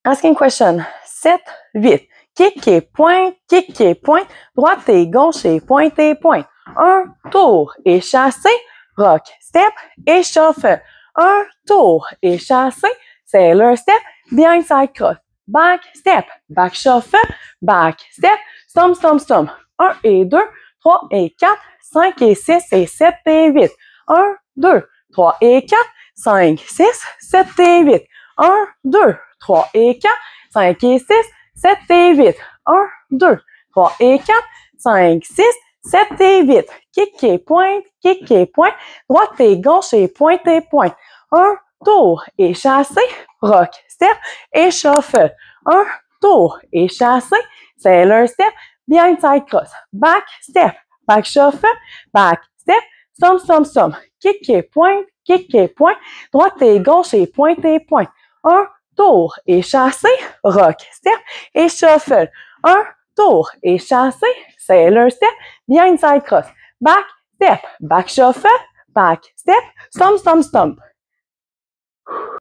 Asking question. 7, 8. Kick et pointe, kick et pointe. Droite et gauche et pointe et pointe. Un tour et chassé. Rock, step et shuffle. Un tour et chassé. Sailor step, behind side cross. Back step, back shuffle, back step. Stomp, stomp, stomp. 1 et 2, 3 et 4, 5 et 6 et 7 et 8. 1, 2, 3 et 4, 5, 6, 7 et 8. 1, 2, 3 et 4, 5 et 6, 7 et 8. 1, 2, 3 et 4, 5, 6, 7 et 8. Kick et pointe, droite et gauche et pointe et pointe. Un tour et chassé, rock, step et shuffle. Un tour et chassé, sailor step, behind side cross. Back step, back shuffle, back step, stomp, stomp, stomp. Kick et pointe, droite et gauche et pointe et pointe. Un tour et chassé, rock, step et shuffle. Un tour et chassé, sailor step, behind side cross. Back step, back shuffle, back step, stomp, stomp, stomp.